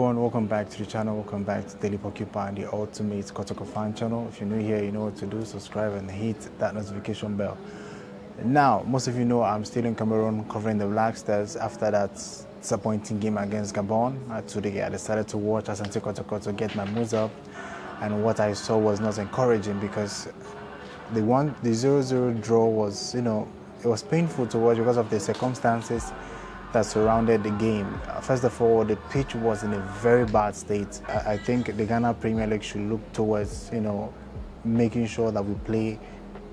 everyone, welcome back to the channel. Welcome back to Daily Porcupine, the ultimate Kotoko fan channel. If you're new here, you know what to do. Subscribe and hit that notification bell. Now, most of you know I'm still in Cameroon covering the Black Stars after that disappointing game against Gabon. Today I decided to watch Asante Kotoko to get my moods up, and what I saw was not encouraging because the 0-0 draw was, it was painful to watch because of the circumstances that surrounded the game. First of all, the pitch was in a very bad state. I think the Ghana Premier League should look towards, making sure that we play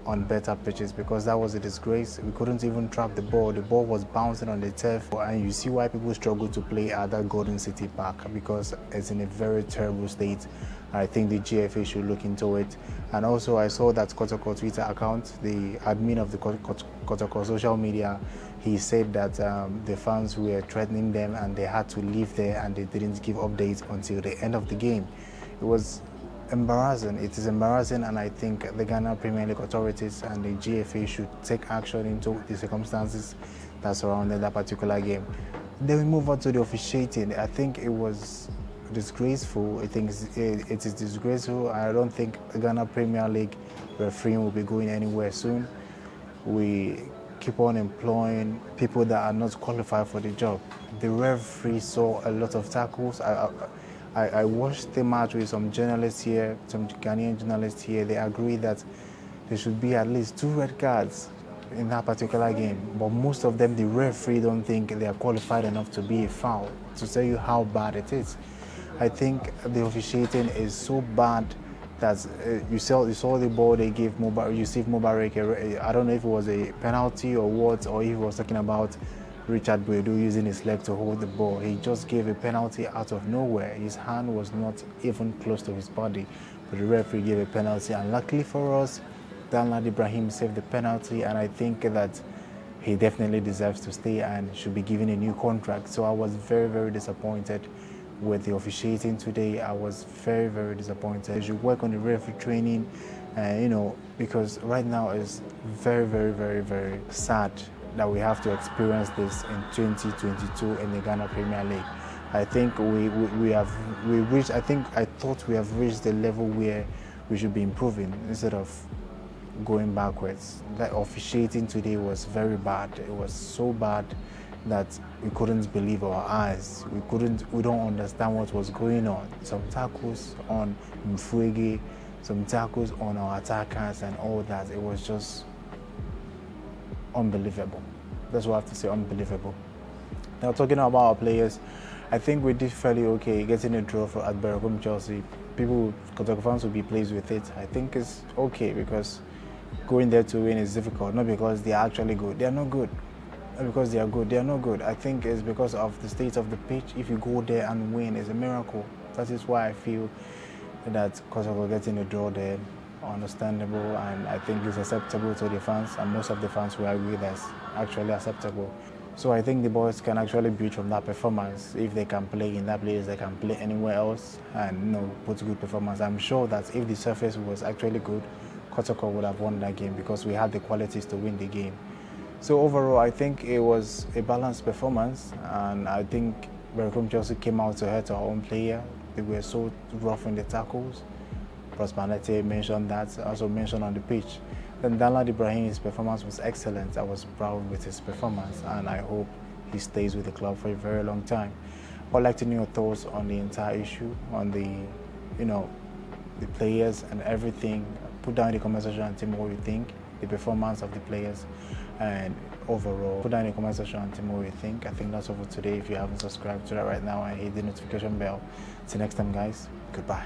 on better pitches, because that was a disgrace. We couldn't even trap the ball. The ball was bouncing on the turf, and you see why people struggle to play at that Golden City Park, because it's in a very terrible state. I think the GFA should look into it. And also I saw that Kotoko Twitter account, the admin of the Kotoko social media, he said that the fans were threatening them and they had to leave there, and they didn't give updates until the end of the game. It was embarrassing. It is embarrassing, and I think the Ghana Premier League authorities and the GFA should take action into the circumstances that surrounded that particular game. Then we move on to the officiating. I think it was disgraceful. I think it is disgraceful. I don't think the Ghana Premier League refereeing will be going anywhere soon. We keep on employing people that are not qualified for the job. The referee saw a lot of tackles. I watched the match with some journalists here, some Ghanaian journalists here. They agree that there should be at least 2 red cards in that particular game. But most of them, the referee don't think they are qualified enough to be a foul, to tell you how bad it is. I think the officiating is so bad that you saw the ball they gave Yusuf Mubarak. I don't know if it was a penalty or what, or if he was talking about Richard Boedu using his leg to hold the ball. He just gave a penalty out of nowhere. His hand was not even close to his body, but the referee gave a penalty. And luckily for us, Danlad Ibrahim saved the penalty, and I think that he definitely deserves to stay and should be given a new contract. So I was very, very disappointed with the officiating today. I was very, very disappointed. You should work on the referee training, because right now it's very, very, very, very sad that we have to experience this in 2022 in the Ghana Premier League. I think I thought we have reached the level where we should be improving instead of going backwards. That officiating today was very bad. It was so bad that we couldn't believe our eyes. We don't understand what was going on. Some tackles on Mfuege, some tackles on our attackers and all that. It was just unbelievable. That's what I have to say, unbelievable. Now, talking about our players, I think we did fairly okay getting a draw at Berekum, Chelsea. Kotoko fans will be pleased with it. I think it's okay, because going there to win is difficult, not because they are actually good. They are not good. Not because they are good. They are not good. I think it's because of the state of the pitch. If you go there and win, it's a miracle. That is why I feel that Kotoko getting a draw there, understandable, and I think it's acceptable to the fans, and most of the fans will agree that's actually acceptable. So I think the boys can actually build from that performance. If they can play in that place, they can play anywhere else and put good performance. I'm sure that if the surface was actually good, Kotoko would have won that game, because we had the qualities to win the game. So overall, I think it was a balanced performance, and I think Berekum Chelsea came out to hurt our own player. They were so rough in the tackles. Prosperity mentioned that, also mentioned on the pitch. Then Danlad Ibrahim's performance was excellent. I was proud with his performance, and I hope he stays with the club for a very long time. I'd like to know your thoughts on the entire issue, on the players and everything. Put down in the comment section and tell me what you think, the performance of the players, and overall. Put down in the comment section and tell me what you think. I think that's all for today. If you haven't subscribed to that right now, and hit the notification bell. Till next time, guys. Goodbye.